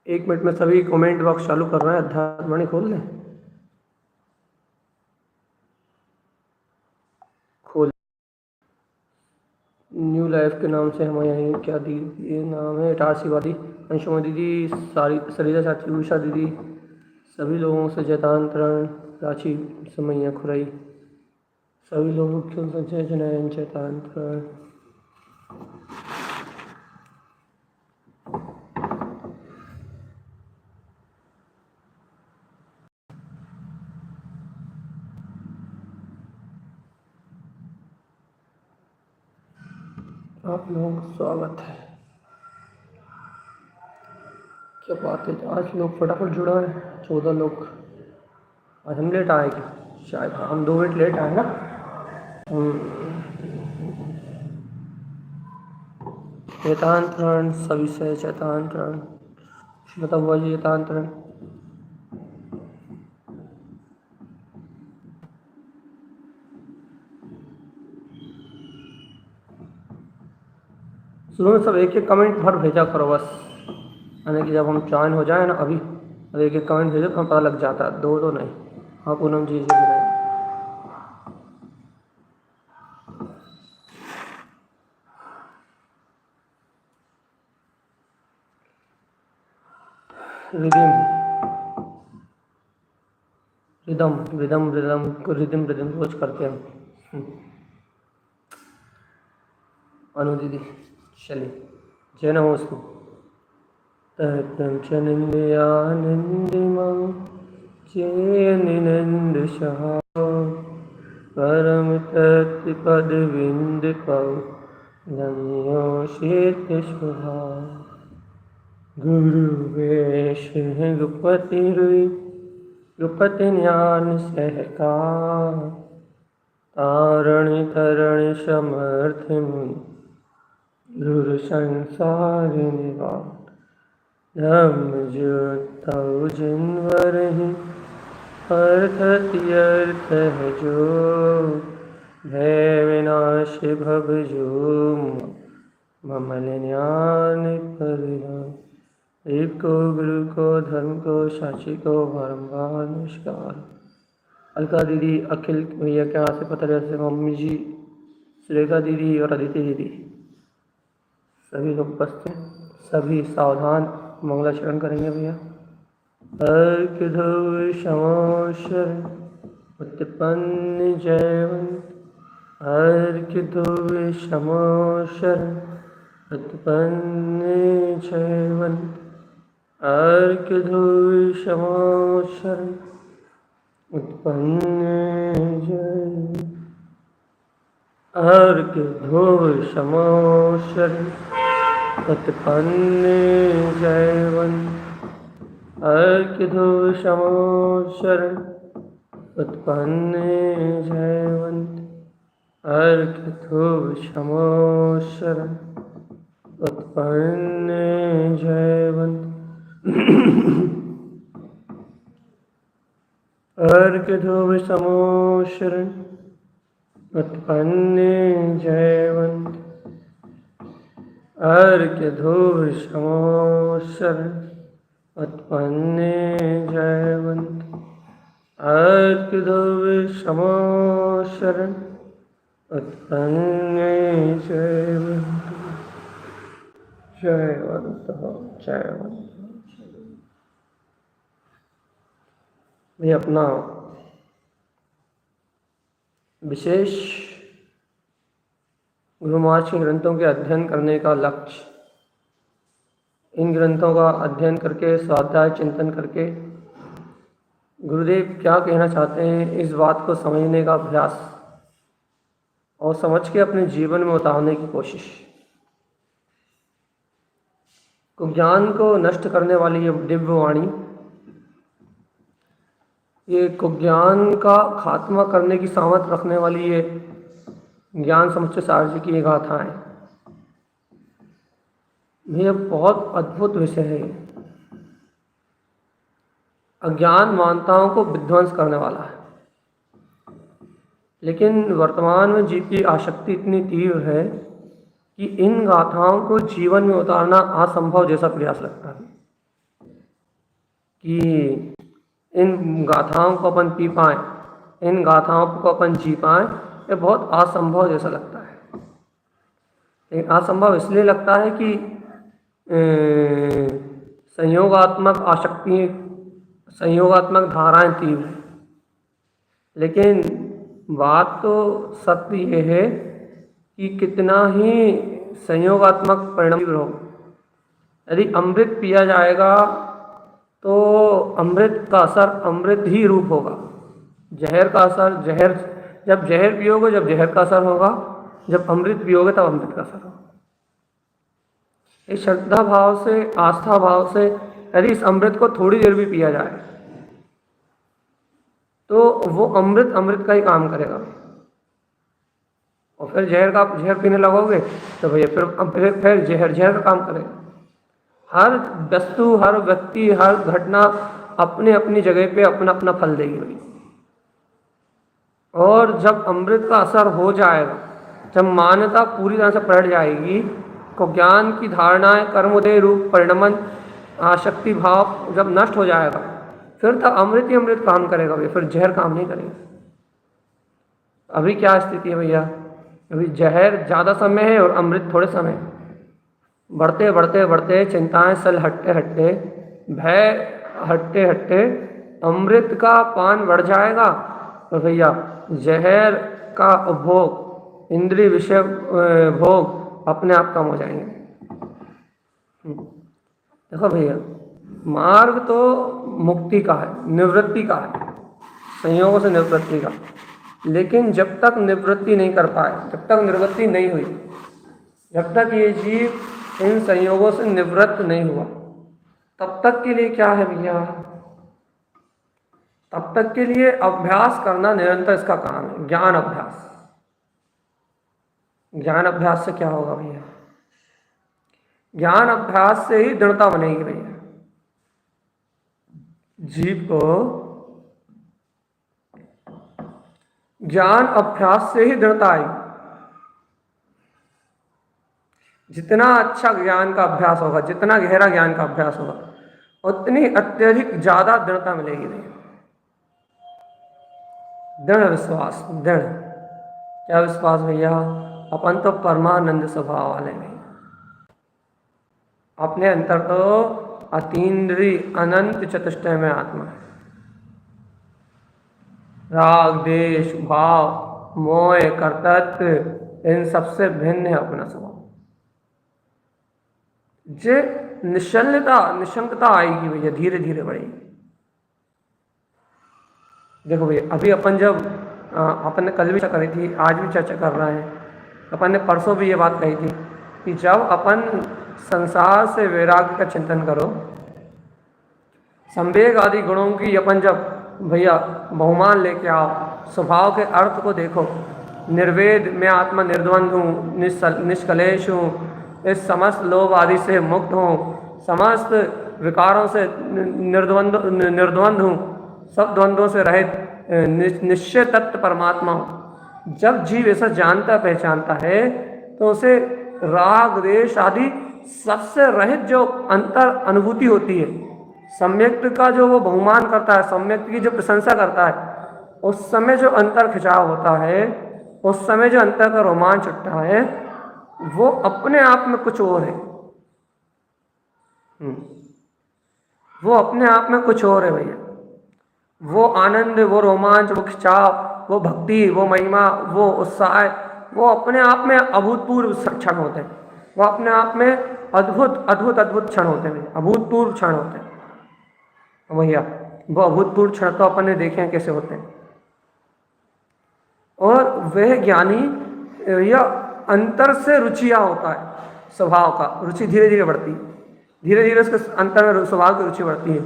एक मिनट में सभी कमेंट बॉक्स चालू कर रहे हैं। अध्यात्मवाणी खोल लें, खोल। न्यू लाइफ के नाम से हमारे यहाँ क्या दी, ये नाम है इटारसी वाली अंशुमा दीदी, सारी सरिता चाची, उषा दीदी, सभी लोगों से जयतांतरण, प्राची समैया खुराई, सभी लोगों क्यों से जय जनयन जयतांतरण। आप लोगों का स्वागत है। क्या बात है, आज लोग फटाफट जुड़ा है, 14 लोग। आज हम लेट आए क्या? शायद हाँ, हम 2 मिनट लेट आए ना। चैतांतरण सभी से चैतांतरण, बताओ हुआ जी चैतांतरण। शुरू में सब एक एक कमेंट भर भेजा करो बस, यानी कि जब हम ज्वाइन हो जाए ना अभी, अब एक एक कमेंट भेजो तो हमें पता लग जाता है, दो तो नहीं। हाँ पूनम जी जी नहीं। रिदिम रिदम रिदम रिदम को रिदिम रिदम रोज करते हैं हम। अनु दीदी चलिए, जय नमो उसको। तत्तं च निन्द्यानन्दिमं चेयनिनन्द सहा परम तत्पदविन्दकौ नम्योषित शुभा। गुरु वेश गुपति रुई गुपति ज्ञान सहकार, तारण तरण समर्थ मुनि गुरु संसार निवार। धम्म ज्योतौ जिनवरहि अर्थ तीर्थ है जो, भय विनाश भव जो ममल ज्ञान परिणाम। एक को गुरु को धर्म को साक्षी को बारंबार नमस्कार। अलका दीदी, अखिल भैया के यहाँ से पता से मम्मी जी, सुरेखा दीदी और अदिति दीदी, सभी लोग उपस्थित, सभी सावधान, मंगलाचरण करेंगे भैया। अर्क ध्रुव शमोशर उत्पन्न जयवंत, अर्क ध्रुव शमोशर उत्पन्न जयवंत, अर्क ध्रुव शमोशर उत्पन्न जयवंत, अर्क ध्रुव शमोशर उत्पन्न जयवंत, अर्क ध्रुव शमोशर उत्पन्न जयवंत, अर्क ध्रुव शमोशर उत्पन्न जयवंत, अर्क ध्रुव शमोशर उत्पन्न जयवंत, अर्क ध्रुव शमोशर उत्पन्न जयवंत, अर्क ध्रुव शमोशर उत्पन्न जयवंत। जयवंत जयवंत। ये अपना विशेष गुरु महाराज के ग्रंथों के अध्ययन करने का लक्ष्य, इन ग्रंथों का अध्ययन करके, स्वाध्याय चिंतन करके गुरुदेव क्या कहना चाहते हैं इस बात को समझने का अभ्यास और समझ के अपने जीवन में उतारने की कोशिश। कुज्ञान को नष्ट करने वाली ये दिव्य वाणी, ये कुज्ञान का खात्मा करने की सामर्थ्य रखने वाली ये ज्ञान समुच्चय सार जी की ये गाथाएं, ये बहुत अद्भुत विषय है। अज्ञान मानताओं को विध्वंस करने वाला है, लेकिन वर्तमान में जीव की आसक्ति इतनी तीव्र है कि इन गाथाओं को जीवन में उतारना असंभव जैसा प्रयास लगता है। कि इन गाथाओं को अपन पी पाएँ, इन गाथाओं को अपन जी पाएँ, ये बहुत असंभव जैसा लगता है। लेकिन असंभव इसलिए लगता है कि संयोगात्मक आसक्ति, संयोगात्मक धाराएं तीव्र हैं। लेकिन बात तो सत्य ये है कि कितना ही संयोगात्मक परिणाम तीव्र हो, यदि अमृत पिया जाएगा तो अमृत का असर अमृत ही रूप होगा। जहर का असर जहर, जब जहर पियोगे जब जहर का असर होगा, जब अमृत पियोगे तब अमृत का असर होगा। इस श्रद्धा भाव से, आस्था भाव से यदि इस अमृत को थोड़ी देर भी पिया जाए तो वो अमृत अमृत का ही काम करेगा। और फिर जहर पीने लगोगे तो भैया फिर जहर का काम करेगा। हर वस्तु, हर व्यक्ति, हर घटना अपने अपनी जगह पे अपना अपना फल देगी भाई। और जब अमृत का असर हो जाएगा, जब मान्यता पूरी तरह से पलट जाएगी, तो ज्ञान की धारणाएं, कर्मोदय रूप परिणमन, आसक्ति भाव जब नष्ट हो जाएगा, फिर तो अमृत ही अमृत काम करेगा भैया, फिर जहर काम नहीं करेगा। अभी क्या स्थिति है भैया? अभी जहर ज़्यादा समय है और अमृत थोड़े समय है। बढ़ते बढ़ते बढ़ते चिंताएं सल हटते हटते, भय हटते हटते अमृत का पान बढ़ जाएगा तो भैया जहर का उपभोग, इंद्रिय विषय भोग अपने आप कम हो जाएंगे। देखो भैया, मार्ग तो मुक्ति का है, निवृत्ति का है, संयोगों से निवृत्ति का। लेकिन जब तक निवृत्ति नहीं कर पाए, जब तक निवृत्ति नहीं हुई, जब तक ये जीव इन संयोगों से निवृत्त नहीं हुआ, तब तक के लिए क्या है भैया? तब तक के लिए अभ्यास करना निरंतर इसका काम है, ज्ञान अभ्यास। ज्ञान अभ्यास से क्या होगा भैया? ज्ञान अभ्यास से ही दृढ़ता बनेगी भैया। जीव को ज्ञान अभ्यास से ही दृढ़ता आएगी। जितना अच्छा ज्ञान का अभ्यास होगा, जितना गहरा ज्ञान का अभ्यास होगा, उतनी अत्यधिक ज्यादा दृढ़ता मिलेगी भैया। दृढ़ विश्वास, दृढ़ क्या विश्वास भैया? अपन तो परमानंद स्वभाव वाले हैं, अपने अंतर तो अतीन्द्रिय अनंत चतुष्टय में आत्मा है। राग, देश, भाव, मोह, कर्तृत्व, इन सबसे भिन्न है अपना स्वभाव। जे निश्चलता, निशंकता आएगी भैया, धीरे धीरे बढ़ेगी। देखो भैया, अभी अपन जब अपन ने कल भी चर्चा करी थी, आज भी चर्चा कर रहे हैं, अपन ने परसों भी ये बात कही थी कि जब अपन संसार से वैराग्य का चिंतन करो, संवेग आदि गुणों की अपन जब भैया बहुमान लेके आओ, स्वभाव के अर्थ को देखो, निर्वेद में आत्मा निर्द्वंद हूँ, निष्कलेश हूँ, इस समस्त लोभ आदि से मुक्त हूँ, समस्त विकारों से निर्द्वंद हूँ, सब द्वंद्वों से रहित निश्चय तत्व परमात्मा हूँ। जब जीव ऐसा जानता पहचानता है तो उसे राग, द्वेष आदि सबसे रहित जो अंतर अनुभूति होती है, सम्यक्त का जो वो बहुमान करता है, सम्यक्त की जो प्रशंसा करता है, उस समय जो अंतर खिंचाव होता है, उस समय जो अंतर का रोमांच उठता है, वो अपने आप में कुछ और है। वो अपने आप में कुछ और है भैया। वो आनंद, वो रोमांच, वो खिंचाव, वो भक्ति, वो महिमा, वो उत्साह, वो अपने आप में अभूतपूर्व क्षण होते हैं। वो अपने आप में अद्भुत अद्भुत अद्भुत क्षण होते हैं, अभूतपूर्व क्षण होते हैं भैया। वो अभूतपूर्व क्षण तो अपन ने देखे हैं कैसे होते हैं। और वह ज्ञानी या अंतर से रुचिया होता है, स्वभाव का रुचि धीरे धीरे बढ़ती है, धीरे धीरे उसके अंतर में स्वभाव की रुचि बढ़ती है,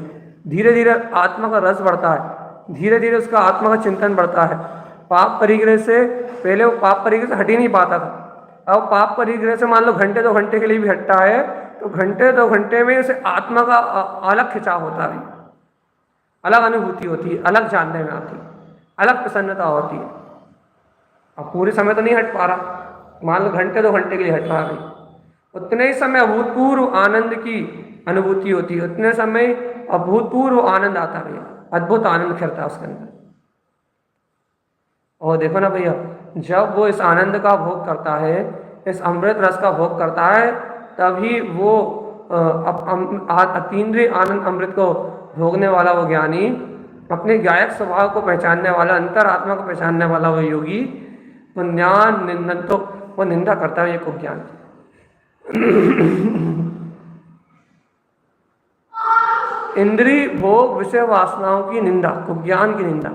धीरे धीरे आत्मा का रस बढ़ता है, धीरे धीरे उसका आत्मा का चिंतन बढ़ता है। पाप परिग्रह से पहले वो पाप परिग्रह से हट ही नहीं पाता था, अब पाप परिग्रह से मान लो घंटे 2 घंटे के लिए भी हटता है तो घंटे 2 घंटे में उसे आत्मा का अलग खिंचाव होता है, अलग अनुभूति होती है, अलग जानने में आती है, अलग प्रसन्नता होती है। अब पूरे समय तो नहीं हट पा रहा, मान लो घंटे 2 घंटे के लिए हट पा रही, उतने ही समय अभूतपूर्व आनंद की अनुभूति होती है, उतने समय अभूतपूर्व आनंद आता है भैया, अद्भुत आनंद खिलता है उसके अंदर। और देखो ना भैया, जब वो इस आनंद का भोग करता है, इस अमृत रस का भोग करता है, तभी वो अतीन्द्रिय आनंद अमृत को भोगने वाला वो ज्ञानी, अपने गायक स्वभाव को पहचानने वाला, अंतरात्मा को पहचानने वाला वो योगी, वो ज्ञान निंदन तो वो निंदा करता है ये कुछ ज्ञान की। इंद्रिय भोग विषय वासनाओं की निंदा, कुज्ञान की निंदा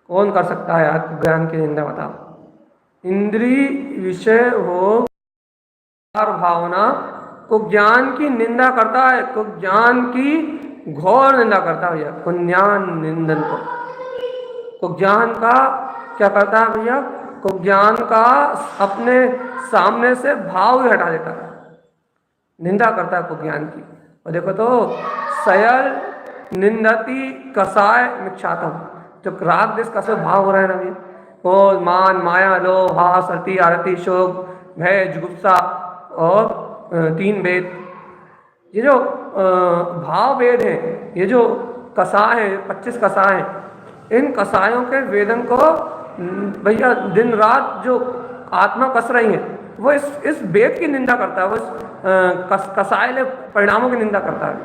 कौन कर सकता है? कुज्ञान की निंदा बताओ। इंद्रिय विषय भोग भावना कुज्ञान की निंदा करता है, कुज्ञान की घोर निंदा करता है भैया, कुज्ञान निंदन को। कुज्ञान का क्या करता है भैया? कुज्ञान का अपने सामने से भाव ही हटा देता है, निंदा करता है कुज्ञान की। और देखो तो सयल निंदती कसाय मिक्षातम, जो राग देश का सब भाव हो रहा है ना भैया, वो मान माया लोभ हास रति आरती शोक भय जुगुप्सा और 3 वेद, ये जो भाव वेद हैं, ये जो कसाय हैं, 25 कसाय हैं, इन कसायों के वेदन को भैया दिन रात जो आत्मा कस रही है, वो इस वेद की निंदा करता है, वो कसायले परिणामों की निंदा करता है,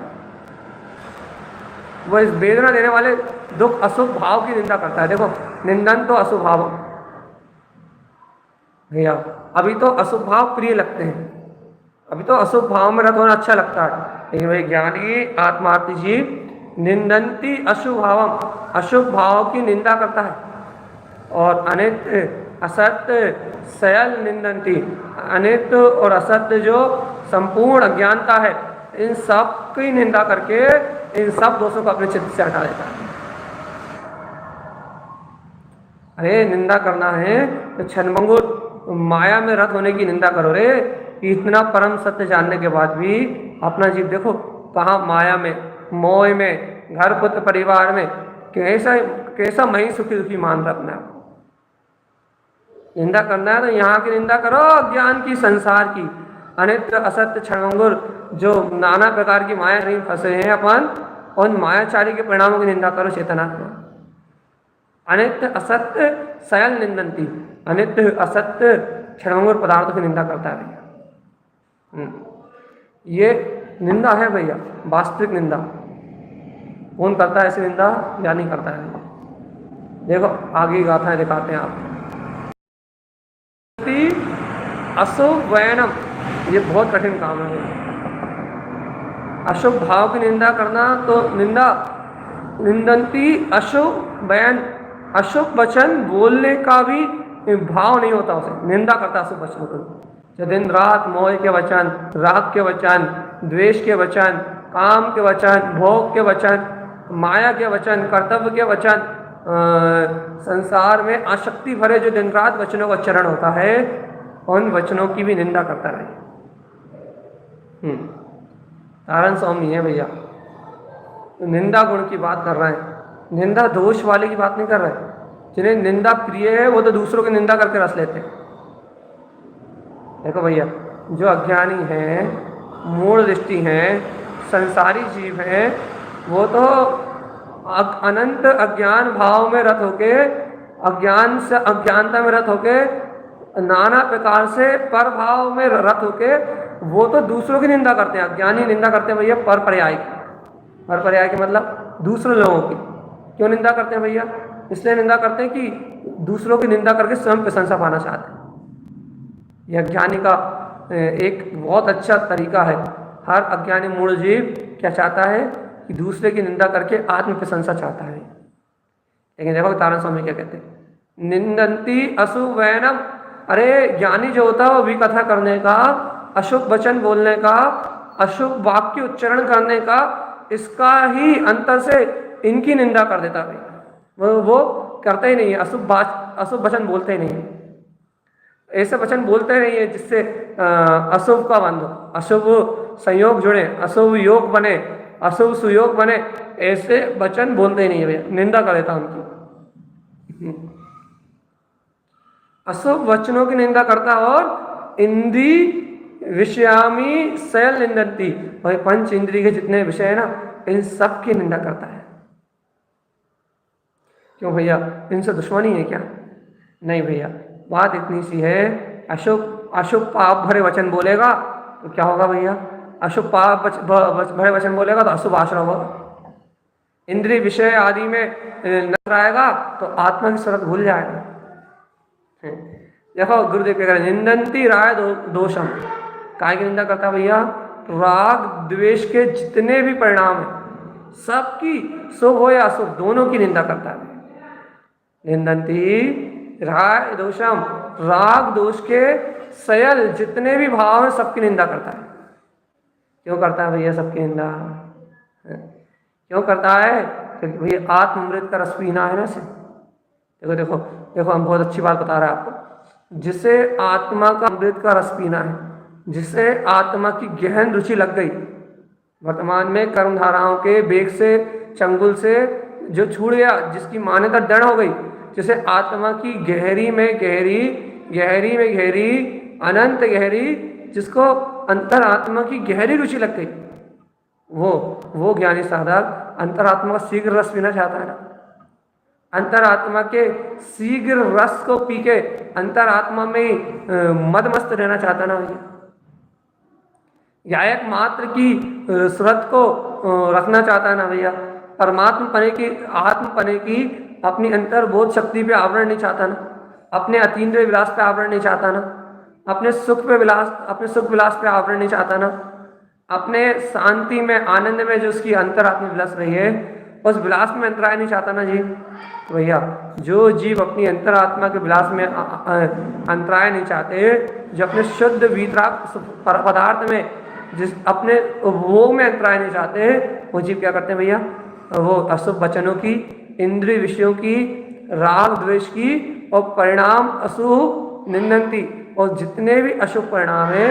वो इस वेदना देने वाले दुख अशुभ भाव की निंदा करता है। देखो निंदन तो अशुभ भाव भैया, अभी तो अशुभ भाव प्रिय लगते हैं, अभी तो अशुभ भाव में रत होना अच्छा लगता है, लेकिन भाई ज्ञानी आत्मार्थी जीव निंदंती अशुभ भावम, अशुभ भाव की निंदा करता है। और अनित्य असत्य सयल निंदंती, अनित्य और असत्य जो संपूर्ण अज्ञानता है, इन सब की निंदा करके इन सब दोषों को अपने चित्त से हटा देता है। अरे निंदा करना है तो क्षणभंगुर माया में रत होने की निंदा करो रे। इतना परम सत्य जानने के बाद भी अपना जीव देखो कहाँ माया में, मोह में, घर पुत्र परिवार में कैसा मैं सुखी दुखी मान रहा अपने आप। निंदा करना है तो यहाँ की निंदा करो, ज्ञान की, संसार की, अनित्य असत्य क्षणभंगुर जो नाना प्रकार की माया नहीं फंसे हैं अपन, उन मायाचारी के परिणामों की निंदा करो चेतनात्मा। अनित्य असत्य सयल निंदंती, अनित्य असत्य क्षणभंगुर पदार्थों की निंदा करता है भैया। ये निंदा है भैया, वास्तविक निंदा। कौन करता है ऐसी निंदा? ज्ञानी करता है। देखो आगे गाथाएं दिखाते हैं आप। अशुभ वैनम, ये बहुत कठिन काम है। अशुभ भाव की निंदा करना तो निंदा, निंदंती अशुभ वैन, अशुभ वचन बोलने का भी भाव नहीं होता उसे, निंदा करता अशुभ वचन को। जो दिन रात मोह के वचन, राग के वचन, द्वेष के वचन, काम के वचन, भोग के वचन, माया के वचन, कर्तव्य के वचन, संसार में आसक्ति भरे जो दिन रात वचनों का उच्चारण होता है, उन वचनों की भी निंदा करता रहे। तारण स्वामी है भैया, निंदा गुण की बात कर रहे हैं, निंदा दोष वाले की बात नहीं कर रहे। जिन्हें निंदा प्रिय है वो तो दूसरों की निंदा करके रस लेते हैं। देखो भैया, जो अज्ञानी हैं, मूढ़ दृष्टि हैं, संसारी जीव हैं, वो तो अनंत अज्ञान भाव में रत होके, अज्ञान से अज्ञानता में रत होके, नाना प्रकार से पर भाव में रत होके वो तो दूसरों की निंदा करते हैं। अज्ञानी निंदा करते हैं भैया पर पर्याय की। पर पर्याय के मतलब दूसरे लोगों की। क्यों निंदा करते हैं भैया? इसलिए निंदा करते हैं कि दूसरों की निंदा करके स्वयं प्रशंसा पाना चाहते हैं। यह अज्ञानी का एक बहुत अच्छा तरीका है। हर अज्ञानी मूढ़ जीव क्या चाहता है कि दूसरे की निंदा करके आत्म प्रशंसा चाहता है। लेकिन देखो तारण स्वामी क्या कहते हैं, निंदंती अशुभ वैनम। अरे ज्ञानी जो होता है वो विकथा करने का, अशुभ वचन बोलने का, अशुभ वाक्य उच्चारण करने का, इसका ही अंतर से इनकी निंदा कर देता है। वो करते ही नहीं है, अशुभ वचन बोलते ही नहीं है, ऐसे वचन बोलते नहीं है जिससे अशुभ का बंध हो, अशुभ संयोग जुड़े, अशुभ योग बने, अशुभ सुयोग बने, ऐसे वचन बोलते ही नहीं है भैया, निंदा कर देता उनकी। अशुभ वचनों की निंदा करता और इंद्रिय विषयामी सयल निंदती, और पंच इंद्रिय के जितने विषय है ना, इन सब की निंदा करता है। क्यों भैया, इनसे दुश्मनी है क्या? नहीं भैया, बात इतनी सी है, अशुभ अशुभ पाप भरे वचन बोलेगा तो क्या होगा भैया? अशुभ पाप भरे वचन बोलेगा तो अशुभ आचरण होगा। इंद्रिय विषय आदि में नजर आएगा तो आत्मा की सूरत भूल जाएगा। देखो गुरुदेव क्या करें, निंदंती राय दोषम, काय की निंदा करता भैया? राग द्वेष के जितने भी परिणाम है सबकी, शुभ हो या अशुभ, दोनों की निंदा करता है। निंदंती राग दोषम, राग दोष के सयल जितने भी भाव हैं सबकी निंदा करता है। क्यों करता है भैया सबकी निंदा? क्यों करता है? क्योंकि भैया आत्मामृत का रस पीना है ना से। देखो देखो देखो, हम बहुत अच्छी बात बता रहे हैं आपको। जिसे आत्मा का अमृत का रस पीना है, जिसे आत्मा की गहन रुचि लग गई, वर्तमान में कर्मधाराओं के बेग से, चंगुल से जो छूट गया, जिसकी मान्यता दृढ़ हो गई, जिसे आत्मा की गहरी में गहरी, गहरी में गहरी, अनंत गहरी, जिसको अंतर आत्मा की गहरी रुचि लग गई, वो ज्ञानी साधक अंतरात्मा का शीघ्र रस पीना चाहता है ना। अंतरात्मा के शीघ्र रस को पी के अंतरात्मा में मदमस्त रहना चाहता ना भैया। गायक मात्र की सूरत को रखना चाहता है ना भैया। परमात्मा पने की, आत्म पने की अपनी अंतर्बोध शक्ति पे आवरण नहीं चाहता ना, अपने अतीन्द्रिय विलास पे आवरण नहीं चाहता ना, अपने सुख विलास पे आवरण नहीं चाहता ना, अपने शांति में, आनंद में जो उसकी अंतरात्मा विलास रही है, उस विलास में अंतराय नहीं चाहता ना जी। भैया जो जीव अपनी अंतरात्मा के विलास में अंतराय नहीं चाहते, जो अपने शुद्ध वीतराग पदार्थ में, जिस अपने भोग में अंतराय नहीं चाहते, वो जीव क्या करते हैं भैया? वो अशुभ वचनों की, इंद्रिय विषयों की, राग द्वेष की और परिणाम अशुभ निंदंती, और जितने भी अशुभ परिणाम है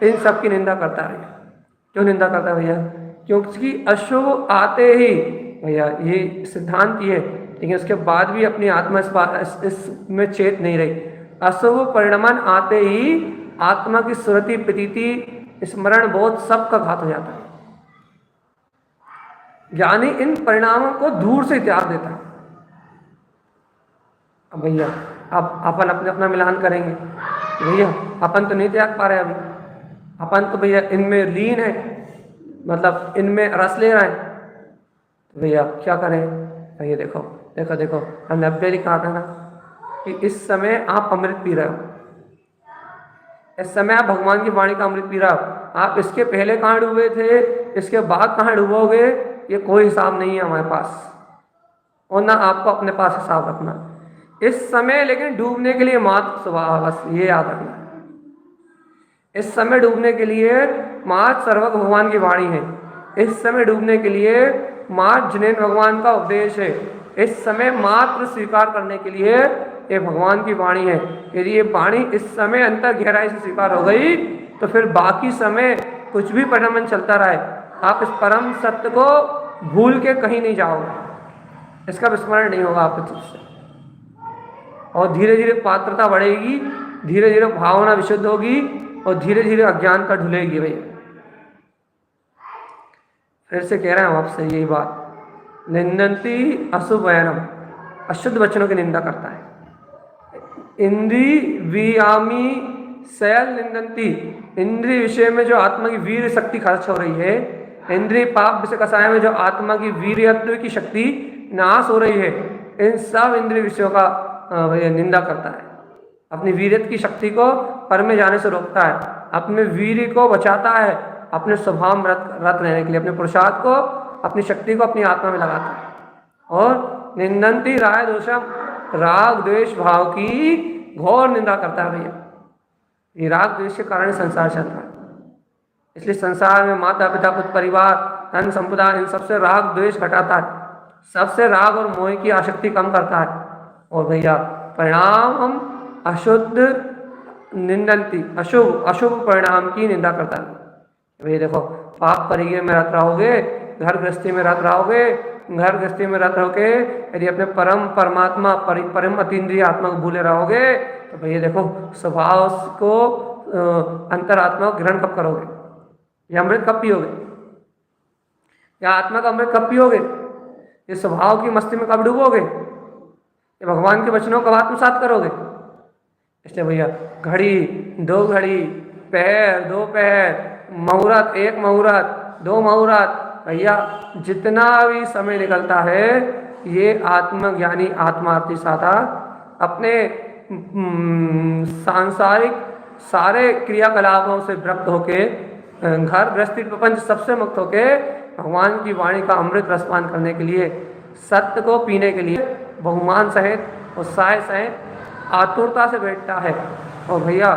इन सब की निंदा करता है। क्यों निंदा करता है भैया? क्योंकि अशुभ आते ही भैया, ये सिद्धांत ही है, लेकिन उसके बाद भी अपनी आत्मा इसमें चेत नहीं रही। अशुभ परिणाम आते ही आत्मा की सुरति, प्रतीति, स्मरण बोध सबका घात हो जाता है। ज्ञानी इन परिणामों को दूर से त्याग देता है। अब भैया अब अपन अपना मिलान करेंगे, भैया अपन तो नहीं त्याग पा रहे अभी, अपन तो भैया इनमें लीन है, मतलब इनमें रस ले रहे हैं। तो भैया क्या करें? भैया देखो देखो देखो, हमने पहले कहा था ना कि इस समय आप अमृत पी रहे हो, इस समय आप भगवान की वाणी का अमृत पी रहे हो। आप इसके पहले कहाँ डूबे थे, इसके बाद कहाँ डूबोगे, ये कोई हिसाब नहीं है हमारे पास, और ना आपको अपने पास हिसाब रखना। इस समय लेकिन डूबने के लिए मात्र स्वभाव, बस ये याद रखना है। इस समय डूबने के लिए मात्र सर्वज्ञ भगवान की वाणी है। इस समय डूबने के लिए मात्र जिनेन्द्र भगवान का उपदेश है। इस समय मात्र स्वीकार करने के लिए ये भगवान की वाणी है। यदि ये वाणी इस समय अंतर गहराई से स्वीकार हो गई तो फिर बाकी समय कुछ भी परिणाम चलता रहे, आप इस परम सत्य को भूल के कहीं नहीं जाओगे, इसका विस्मरण नहीं होगा आपके चित्त से, और धीरे धीरे पात्रता बढ़ेगी, धीरे धीरे भावना विशुद्ध होगी, और धीरे धीरे अज्ञानता ढुलेगी। भैया फिर से कह रहे हैं आपसे यही बात, निंदंती अशुभ वचनम, अशुद्ध वचनों की निंदा करता है। इंद्री वियामी सयल निंदंती, इंद्रिय विषय में जो आत्मा की वीर शक्ति खर्च हो रही है, इंद्रिय पाप विषय कसाय में जो आत्मा की वीर्यत्व की शक्ति नाश हो रही है, इन सब इंद्रिय विषयों का निंदा करता है। अपनी वीर्यत्व की शक्ति को पर में जाने से रोकता है, अपने वीर्य को बचाता है, अपने स्वभाव में रत रहने के लिए अपने पुरुषार्थ को, अपनी शक्ति को अपनी आत्मा में लगाता है। और निंदंती राय दोषम, राग द्वेष भाव की घोर निंदा करता है। भैया ये राग द्वेष के कारण संसार चल रहा है, इसलिए संसार में माता पिता पुत्र परिवार धन संपदा इन सबसे राग द्वेष घटाता है, सबसे राग और मोह की आसक्ति कम करता है। और भैया परिणाम हम अशुद्ध निंदंती, अशुभ परिणाम की निंदा करता है। भैया देखो, पाप परिगय में रत रहोगे, घर गृहस्थी में रत रहोगे, घर गृहस्थी में रत रहोगे, यदि अपने परमात्मा परम अतीन्द्रिय आत्मा को भूले रहोगे तो भैया देखो स्वभाव को अंतरात्मा को ग्रहण कब करोगे? या अमृत कब पियोगे? या आत्मा का अमृत कब पियोगे? ये स्वभाव की मस्ती में कब डूबोगे? ये भगवान के वचनों को आत्मसात करोगे? इसलिए भैया घड़ी, 2 घड़ी, पहर, 2 पहर, मुहूर्त, 1 मुहूर्त, 2 मुहूर्त, भैया जितना भी समय निकलता है ये आत्मज्ञानी आत्मार्थी साधक अपने सांसारिक सारे क्रियाकलापों से विरक्त होके, घर गृहस्थी प्रपंच सबसे मुक्त होके भगवान की वाणी का अमृत रसपान करने के लिए, सत्य को पीने के लिए बहुमान सहित उत्साह सहित आतुरता से बैठता है। और भैया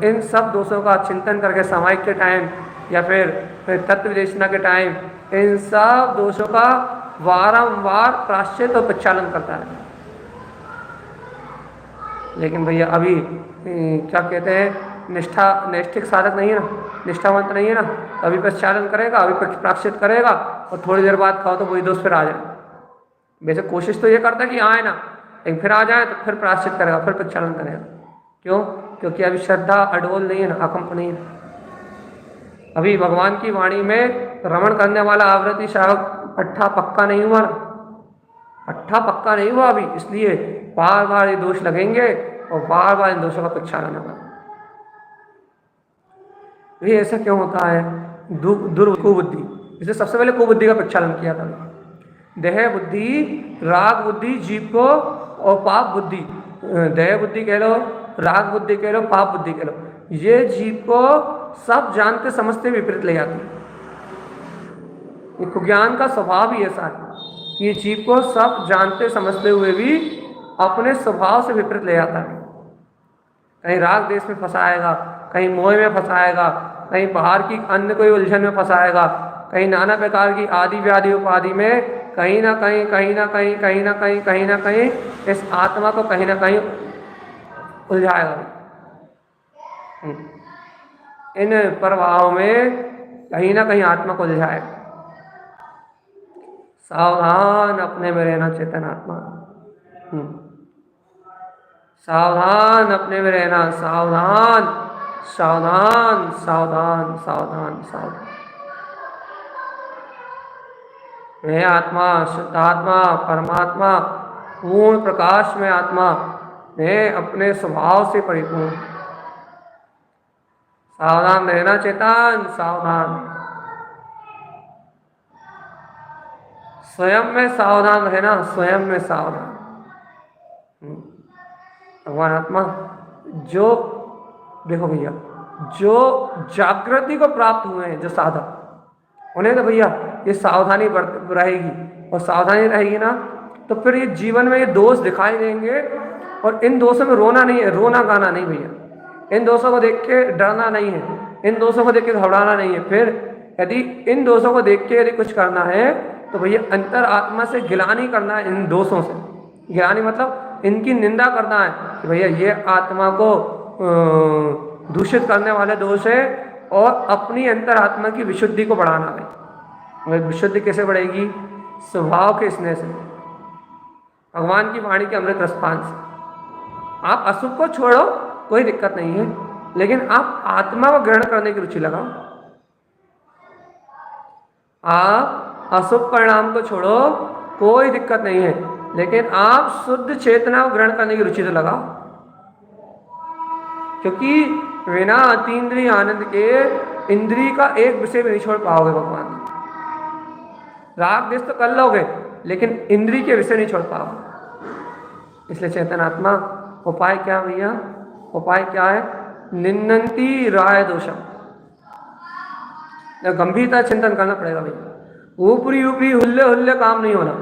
इन सब दोषों का चिंतन करके सामायिक के टाइम या फिर तत्व विदेशना के टाइम इन सब दोषों का वारंवार प्रायश्चित और प्रक्षालन करता है। लेकिन भैया अभी क्या कहते हैं, नैष्ठिक साधक नहीं है ना, निष्ठावंत नहीं है ना, अभी प्रक्षालन करेगा, अभी प्रायश्चित करेगा और थोड़ी देर बाद खाओ तो वही दोष फिर आ जाए। वैसे कोशिश तो ये करता है कि आए ना, लेकिन फिर आ जाए तो फिर प्रायश्चित करेगा, फिर प्रक्षालन करेगा। क्यों? क्योंकि अभी श्रद्धा अडोल नहीं है ना, अकंप नहीं है। अभी भगवान की वाणी में रमण करने वाला आवृत्ति शायद अट्ठा पक्का नहीं हुआ ना, अट्ठा पक्का नहीं हुआ अभी, इसलिए बार बार ये दोष लगेंगे और बार बार इन दोषों का प्रक्षालन होगा। ये ऐसा क्यों होता है? कुबुद्धि, इसलिए सबसे पहले कुबुद्धि का प्रक्षालन किया था। देह बुद्धि, राग बुद्धि, जीव को, और पाप बुद्धि, देह बुद्धि कह लो, राग बुद्धि कह लो, पाप बुद्धि कह लो, ये जीव को सब जानते समझते विपरीत ले जाती है। ज्ञान का स्वभाव ही ऐसा है कि ये जीव को सब जानते समझते हुए भी अपने स्वभाव से विपरीत ले जाता है। कहीं राग देश में फंसाएगा, कहीं मोह में फंसाएगा, कहीं बाहर की अन्य कोई उलझन में फंसाएगा, कहीं नाना प्रकार की आदि व्याधि उपाधि में कहीं ना कहीं इस आत्मा को कहीं ना कहीं उलझाएगा। इन प्रभावों में कहीं ना कहीं आत्मा को उलझाएगा। सावधान अपने में रहना चेतन आत्मा, सावधान अपने में रहना, सावधान सावधान सावधान सावधान सावधान। मैं आत्मा, शुद्ध आत्मा, परमात्मा, पूर्ण प्रकाश में आत्मा, मैं अपने स्वभाव से परिपूर्ण। सावधान रहना चेतन, सावधान, स्वयं में सावधान रहना, स्वयं में सावधान। भगवान आत्मा जो देखो भैया, जो जागृति को प्राप्त हुए हैं जो साधक, उन्हें तो भैया ये सावधानी रहेगी, और सावधानी रहेगी ना तो फिर ये जीवन में ये दोष दिखाई देंगे, और इन दोषों में रोना नहीं है, रोना गाना नहीं भैया, इन दोषों को देख के डरना नहीं है, इन दोषों को देख के घबराना नहीं है। फिर यदि इन दोषों को देख के यदि कुछ करना है तो भैया अंतर आत्मा से गिलानी करना है। इन दोषों से गिलानी मतलब इनकी निंदा करना है कि भैया ये आत्मा को दूषित करने वाले दोष है, और अपनी अंतर आत्मा की विशुद्धि को बढ़ाना है। विशुद्धि कैसे बढ़ेगी? स्वभाव के स्नेह से, भगवान की वाणी के अमृत रसपान से। आप अशुभ को छोड़ो, कोई दिक्कत नहीं है, लेकिन आप आत्मा को ग्रहण करने की रुचि लगाओ। आप अशुभ परिणाम को छोड़ो, कोई दिक्कत नहीं है, लेकिन आप शुद्ध चेतना को ग्रहण करने की रुचि तो लगाओ। क्योंकि बिना अतीन्द्रिय आनंद के इंद्रिय का एक विषय भी नहीं छोड़ पाओगे भगवान। राग देश तो कर लोगे, लेकिन इंद्रिय के विषय नहीं छोड़ पाओगे। इसलिए चेतन आत्मा, उपाय क्या भैया? उपाय क्या है? निन्नंती राय दोषम, गंभीरता चिंतन करना पड़ेगा भैया। ऊपरी ऊपरी हुल्ले हुल्ले काम नहीं होना,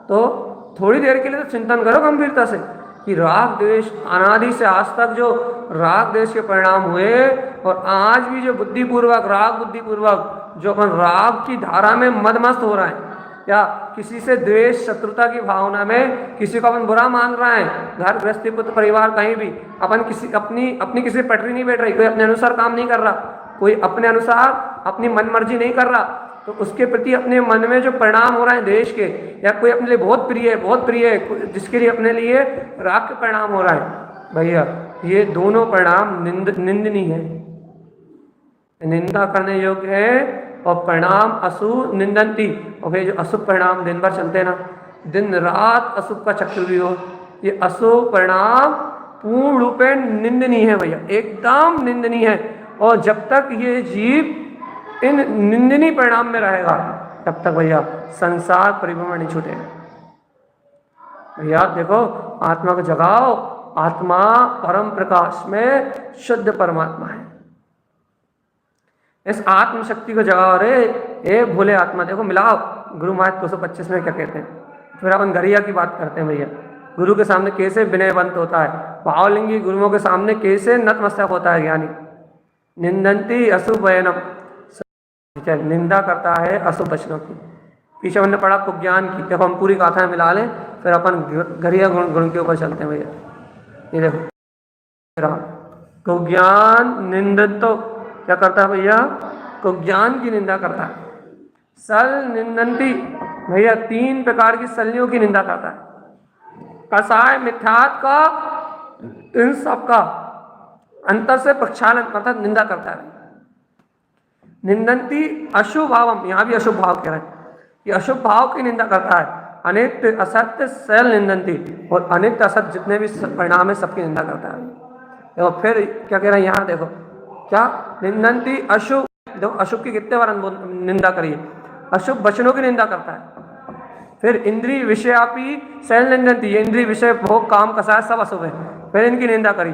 तो थोड़ी देर के लिए तो चिंतन करो गंभीरता से कि राग द्वेष अनादि से आज तक जो राग द्वेष के परिणाम हुए, और आज भी जो बुद्धिपूर्वक राग बुद्धिपूर्वक जो अपन राग की धारा में मदमस्त हो रहा है, या किसी से द्वेष शत्रुता की भावना में किसी को अपन बुरा मान रहा है, घर गृहस्थी पुत्र परिवार कहीं भी अपन किसी अपनी किसी पटरी नहीं बैठ रही, कोई अपने अनुसार काम नहीं कर रहा, कोई अपने अनुसार अपनी मन मर्जी नहीं कर रहा, तो उसके प्रति अपने मन में जो परिणाम हो रहे हैं देश के, या कोई अपने लिए बहुत प्रिय है जिसके लिए अपने लिए राग के परिणाम हो रहा है, भैया ये दोनों परिणाम निंदनीय है, निंदा करने योग्य है। और परिणाम अशुभ निंदंती, और भाई जो अशुभ परिणाम दिन भर चलते हैं ना, दिन रात अशुभ का चक्रव्यूह, ये अशुभ परिणाम पूर्ण रूप में निंदनीय है भैया, एकदम निंदनीय है। और जब तक ये जीव इन निंदनीय परिणाम में रहेगा तब तक भैया संसार परिभ्रमण नहीं छूटेगा। भैया देखो, आत्मा को जगाओ, आत्मा परम प्रकाश में शुद्ध परमात्मा है। इस आत्म शक्ति को जगाओ रे, ए भोले आत्मा। देखो मिलाओ गुरु महाराज 225 में क्या कहते हैं। फिर अपन गरिया की बात करते हैं भैया, गुरु के सामने कैसे विनयवंत होता है, भावलिंगी गुरुओं के सामने कैसे नतमस्तक होता है ज्ञानी। निंदंती अशुभ वयनम, निंदा करता है अशुभ वचनों की। पीछे हमने पढ़ा कुज्ञान की, देखो हम पूरी गाथा मिला लें फिर अपन गरिया गुण के ऊपर चलते हैं भैया। ये देखो कुज्ञान निंदतो क्या करता है भैया, कुज्ञान की निंदा करता है। सल निंदंती भैया 3 प्रकार की सलियों की निंदा करता है। कसाय मिथ्यात्व का, इन सब का अंतर से प्रक्षालन अर्थात निंदा करता है। निंदंती अशुभ भावम, यहाँ भी अशुभ भाव कह रहे हैं, ये अशुभ भाव की निंदा करता है। अनित्य असत्य सल निंदंती, और अनित्य असत्य जितने भी परिणाम है सबकी निंदा करता है। देखो फिर क्या कह रहे हैं यहाँ, देखो क्या निंदंती अशुभ, देखो अशुभ की कितने बार निंदा करिए, अशुभ वचनों की निंदा करता है। फिर इंद्रिय विषयापी शैल निंदंती, ये इंद्रिय विषय भोग काम कसाय सब अशुभ है, फिर इनकी निंदा करी।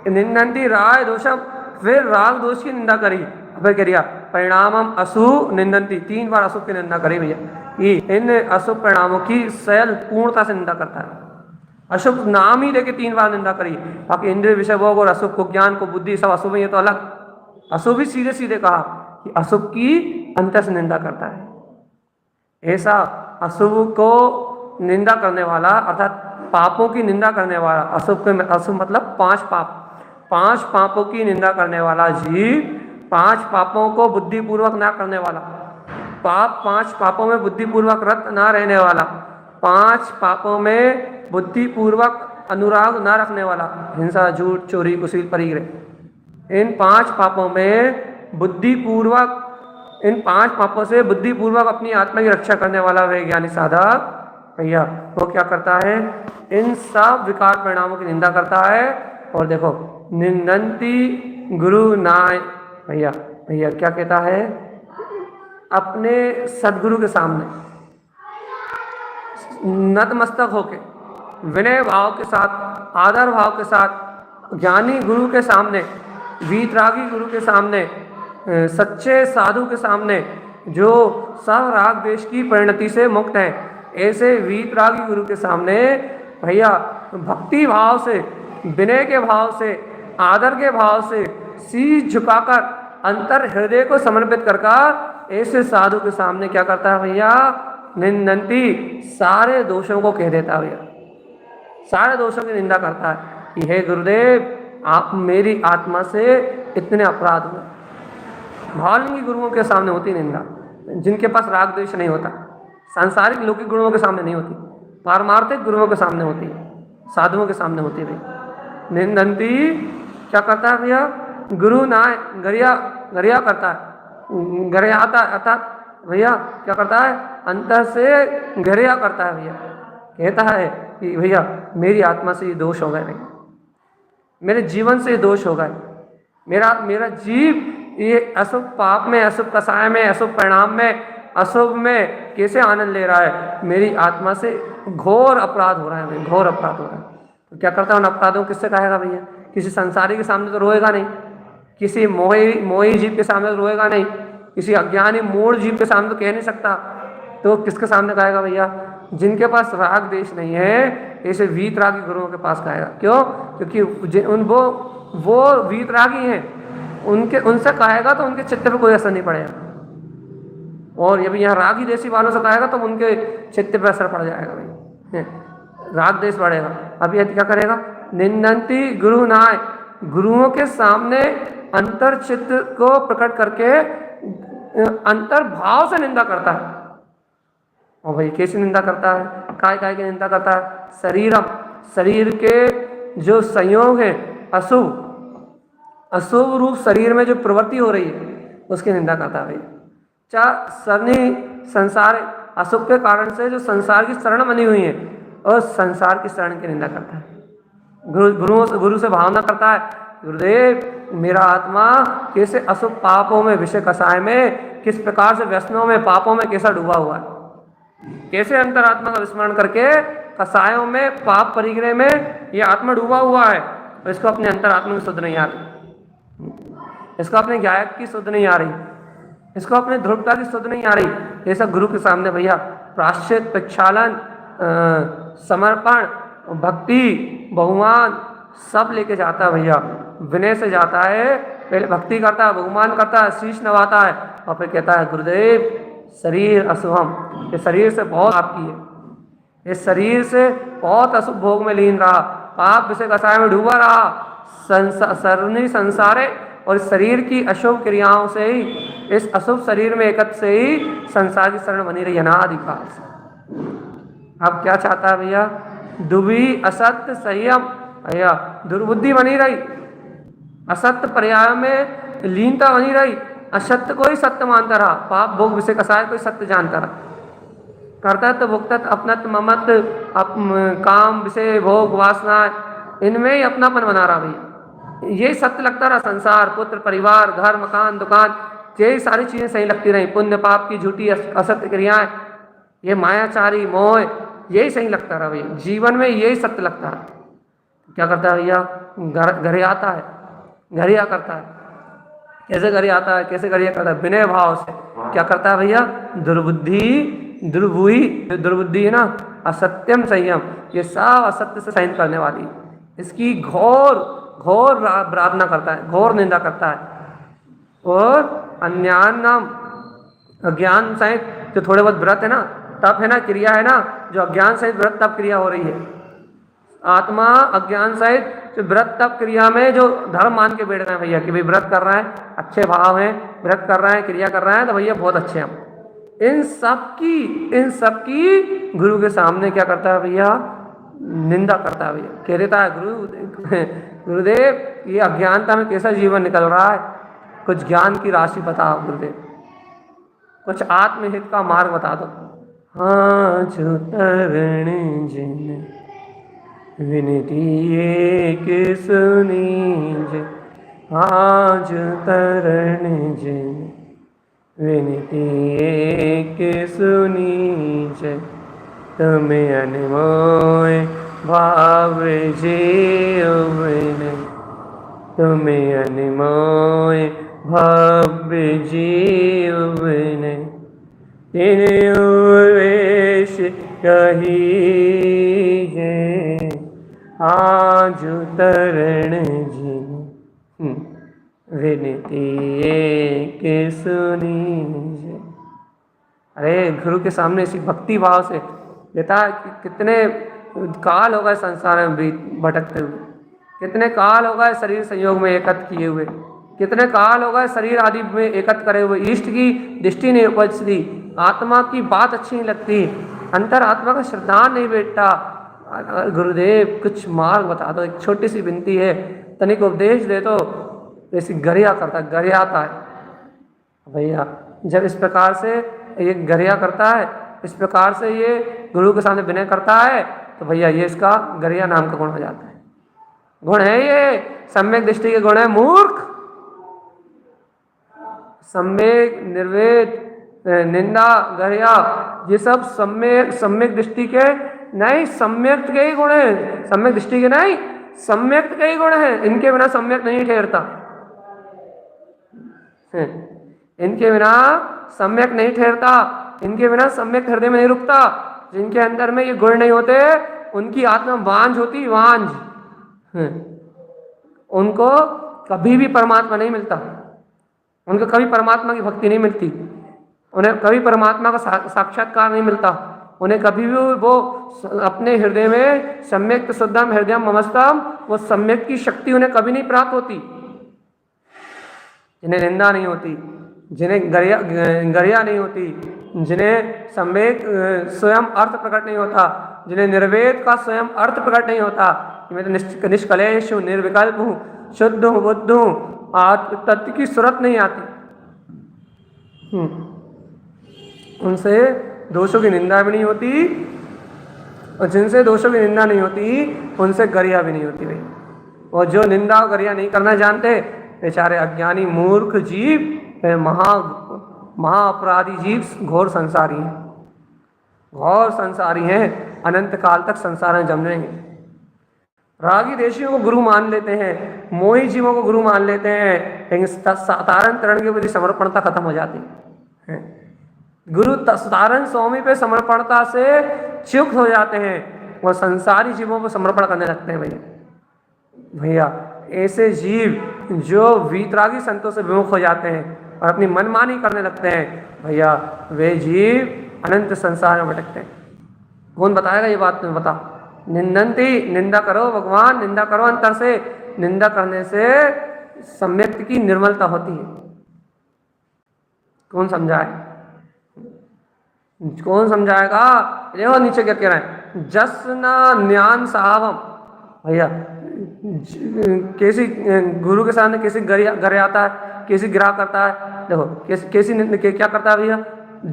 निंदंती राग दोषम, फिर राग दोष की निंदा करी। फिर कह दिया परिणामम अशुभ निंदंती, 3 बार अशुभ की निंदा करी भैया। ये इन अशुभ परिणामों की शैल पूर्णता से निंदा करता है। अशुभ नाम ही लेके 3 बार निंदा करी, बाकी इंद्रिय विषय भोग और अशुभ को ज्ञान को बुद्धि सब अशुभ है, ये तो अलग। अशुभ ही सीधे सीधे कहा कि अशुभ की अंतर से निंदा करता है। ऐसा अशुभ को निंदा करने वाला अर्थात पापों की निंदा करने वाला, अशुभ के अशुभ मतलब 5 पाप, 5 पापों की निंदा करने वाला जीव, 5 पापों को बुद्धिपूर्वक ना करने वाला, 5 पापों में बुद्धिपूर्वक रत ना रहने वाला, 5 पापों में बुद्धिपूर्वक अनुराग ना रखने वाला, हिंसा झूठ चोरी कुशील परिग्रह, इन 5 पापों में बुद्धिपूर्वक, इन 5 पापों से बुद्धिपूर्वक अपनी आत्मा की रक्षा करने वाला वैज्ञानिक साधक भैया वो क्या करता है, इन सब विकार परिणामों की निंदा करता है। और देखो निंदंती गुरु नाय भैया, भैया क्या कहता है, अपने सदगुरु के सामने नतमस्तक होके विनय भाव के साथ, आदर भाव के साथ, ज्ञानी गुरु के सामने, वीतरागी गुरु के सामने, सच्चे साधु के सामने जो सब राग द्वेष की परिणति से मुक्त है, ऐसे वीतरागी गुरु के सामने भैया भक्ति भाव से, विनय के भाव से, आदर के भाव से शीश झुकाकर अंतर हृदय को समर्पित कर ऐसे साधु के सामने क्या करता है भैया, निंदंती सारे दोषों को कह देता है भैया, सारे दोषों की निंदा करता है कि हे गुरुदेव आप मेरी आत्मा से इतने अपराध हुए। भावलिंगी गुरुओं के सामने होती निंदा, जिनके पास राग द्वेष नहीं होता, सांसारिक लौकिक गुरुओं के सामने नहीं होती, पारमार्थिक गुरुओं के सामने होती है, साधुओं के सामने होती है भैया। निंदंती क्या करता है भैया, गुरु ना गरिया, गरिया करता है, गरियाता अर्थात भैया क्या करता है, अंतर से गरिया करता है भैया, कहता है कि भैया मेरी आत्मा से ये दोष हो गए भैया, मेरे जीवन से ये दोष हो गए, मेरा जीव ये अशुभ पाप में, अशुभ कसाय में, अशुभ परिणाम में, अशुभ में कैसे आनंद ले रहा है, मेरी आत्मा से घोर अपराध हो रहा है भैया, घोर अपराध हो रहा है। तो क्या करता है उन अपराधों किससे कहेगा भैया, किसी संसारी के सामने तो रोएगा नहीं, किसी मोही जीव के सामने तो रोएगा नहीं, किसी अज्ञानी मूढ़ जीव के सामने तो कह नहीं सकता, तो किसके सामने कहेगा भैया, जिनके पास राग देश नहीं है ऐसे वीतरागी गुरुओं के पास कहेगा। क्यों, क्योंकि वो वीतरागी हैं, उनसे कहेगा तो उनके चित्त पे कोई असर नहीं पड़ेगा, और यदि यहाँ रागी देशी वालों से कहेगा तो उनके चित्त पे असर पड़ जाएगा भाई, राग देश बढ़ेगा। अब यह क्या करेगा, निंदंती गुरु नाय, गुरुओं के सामने अंतर चित्त को प्रकट करके अंतर भाव से निंदा करता है। और भाई कैसे निंदा करता है, काय की निंदा करता है, शरीरम, शरीर के जो संयोग है अशुभ रूप शरीर में जो प्रवृत्ति हो रही है उसकी निंदा करता है भैया। सरनी संसार अशुभ के कारण से जो संसार की शरण बनी हुई है और संसार की शरण की निंदा करता है। गुरु से भावना करता है, गुरुदेव मेरा आत्मा कैसे अशुभ पापों में, विषय कषाय में, किस प्रकार से व्यसनों में, पापों में कैसा डूबा हुआ है, कैसे अंतरात्मा का विस्मरण करके कषायों में, पाप परिग्रह में ये आत्मा डूबा हुआ है और इसको अपने अंतरात्मा की शुद्ध नहीं आ रही, इसको अपने गायक की शुद्ध नहीं आ रही, इसको अपने ध्रुवता की शुद्ध नहीं आ रही। ये सब गुरु के सामने भैया प्राश्चित, प्रक्षालन, समर्पण, भक्ति, बहुमान सब लेके जाता है भैया। विनय से जाता है, पहले भक्ति करता है, बहुमान करता है, शीश नवाता है और फिर कहता है गुरुदेव शरीर अशुभम, ये शरीर से बहुत आपकी है, ये शरीर से बहुत अशुभ भोग में लीन रहा, पाप विषय कषाय में डूबा रहा, सरनी संसारे, और इस शरीर की अशुभ क्रियाओं से ही, इस अशुभ शरीर में एकत्र से ही संसार की शरण बनी रही अनादिकाल से। अब क्या चाहता है भैया? दुबी असत्य संयम भैया, दुर्बुद्धि बनी रही, असत्य पर्याय में लीनता बनी रही, असत्य को ही सत्य मानता रहा, पाप भोग विषय कषाय को ही सत्य जानता रहा, कर्तत्व भुक्तत्व अपनत्व ममत्व काम विषय भोग वासना इनमें ही अपनापन बना रहा भैया। ये सत्य लगता रहा, संसार, पुत्र, परिवार, घर, मकान, दुकान, यही सारी चीजें सही लगती रही, पुण्य पाप की झूठी असत्य क्रियाएं, ये मायाचारी मोह, यही सही लगता रहा भैया, जीवन में यही सत्य लगता रहा। क्या करता है भैया? घरे आता है, घरिया करता है। कैसे घरिया आता है, कैसे घरिया करता है? विनय भाव से। क्या करता है भैया? दुर्बुद्धि है ना, असत्यम संयम, ये सब असत्य से संयम करने वाली, इसकी घोर प्रार्थना करता है, घोर निंदा करता है। और अन्यान्नम अज्ञान सहित जो थोड़े बहुत व्रत है ना, तप है ना, क्रिया है ना, जो अज्ञान सहित व्रत तप क्रिया हो रही है, आत्मा अज्ञान सहित जो व्रत तप क्रिया में जो धर्म मान के बैठ गए भैया कि भाई व्रत कर रहा है, अच्छे भाव हैं, व्रत कर रहा है, क्रिया कर रहा है, तो भैया बहुत अच्छे हम, इन सब की गुरु के सामने क्या करता है भैया? निंदा करता है भैया। कह देता है गुरुदेव ये अज्ञानता में कैसा जीवन निकल रहा है, कुछ ज्ञान की राशि बताओ गुरुदेव, कुछ आत्महित का मार्ग बता दो। हाँ जो तरण जिन विनती एक सुनीज, हाँ जो तरण जिन विनती एक सुनीज, तुम्हें अनमोल भाव जीवन, तुम्हें अनमोल भाव जीवन, तीन वेश कही जे आज तरण जिन विनती एक सुनीज। अरे गुरु के सामने इसी भक्ति भाव से देता है कि कितने काल हो गए संसार में भटकते हुए, कितने काल हो गए शरीर संयोग में एकत्र किए हुए, कितने काल हो गए शरीर आदि में एकत्र करे हुए, इष्ट की दृष्टि नहीं उपजती, आत्मा की बात अच्छी नहीं लगती, अंतर आत्मा का श्रद्धान नहीं बैठता। गुरुदेव कुछ मार्ग बता दो, एक छोटी सी विनती है, तनिक उपदेश दे दो। ऐसी गरिया आता है भैया। जब इस प्रकार से ये गरिया करता है, इस प्रकार से ये गुरु के सामने विनय करता है, तो भैया ये इसका गरिया नाम का गुण हो जाता है। गुण है ये, सम्यक दृष्टि के गुण है। मूर्ख सम्यक, निर्वेद, निंदा, गरिया, ये सब सम्यक दृष्टि के नहीं, सम्यक के ही गुण है। सम्यक दृष्टि के नहीं, सम्यक के ही गुण है। इनके बिना सम्यक नहीं ठहरता, इनके बिना सम्यक नहीं ठहरता, इनके बिना सम्यक हृदय में नहीं रुकता। जिनके अंदर में ये गुण नहीं होते उनकी आत्मा वांझ होती, वांझ, उनको कभी भी परमात्मा नहीं मिलता, उनको कभी परमात्मा की भक्ति नहीं मिलती, उन्हें कभी परमात्मा का साक्षात्कार नहीं मिलता, उन्हें कभी भी वो अपने हृदय में सम्यक शुद्धम हृदयम ममस्तम, वो सम्यक की शक्ति उन्हें कभी नहीं प्राप्त होती। जिन्हें निंदा नहीं होती, जिन्हें गरिया नहीं होती, जिन्हें सम्यक स्वयं अर्थ प्रकट नहीं होता, जिन्हें निर्वेद का स्वयं अर्थ प्रकट नहीं होता, कि मैं तो निष्कलेश हूँ, निर्विकल्प हूँ, शुद्ध हूँ, बुद्ध हूँ, तत्व की सूरत नहीं आती। उनसे दोषों की निंदा भी नहीं होती, और जिनसे दोषों की निंदा नहीं होती उनसे गरिया भी नहीं होती भाई। और जो निंदा और गरिया नहीं करना जानते बेचारे अज्ञानी मूर्ख जीव, महा अपराधी जीव घोर संसारी हैं, घोर संसारी हैं, अनंत काल तक संसार में जमेंगे। रागी देशियों को गुरु मान लेते हैं, मोही जीवों को गुरु मान लेते हैं, लेकिन साधारण तरण के प्रति समर्पणता खत्म हो जाती है। गुरु साधारण स्वामी पे समर्पणता से च्युत हो जाते हैं और संसारी जीवों पर समर्पण करने लगते हैं भैया। ऐसे जीव जो वीतरागी संतों से विमुख हो जाते हैं और अपनी मनमानी करने लगते हैं भैया, वे जीव अनंत संसार में भटकते हैं। कौन बताएगा ये बात? तुम्हें बता। निंदंती, निंदा करो भगवान, निंदा करो अंतर से। निंदा करने से सम्यक्त की निर्मलता होती है। कौन समझाए? कौन समझाएगा? देखो नीचे क्या कह रहे हैं, जसना ज्ञान साहबम। भैया कैसी गुरु के सामने कैसे गरियाता है, कैसी गिरा करता है। देखो कैसी क्या करता है भैया,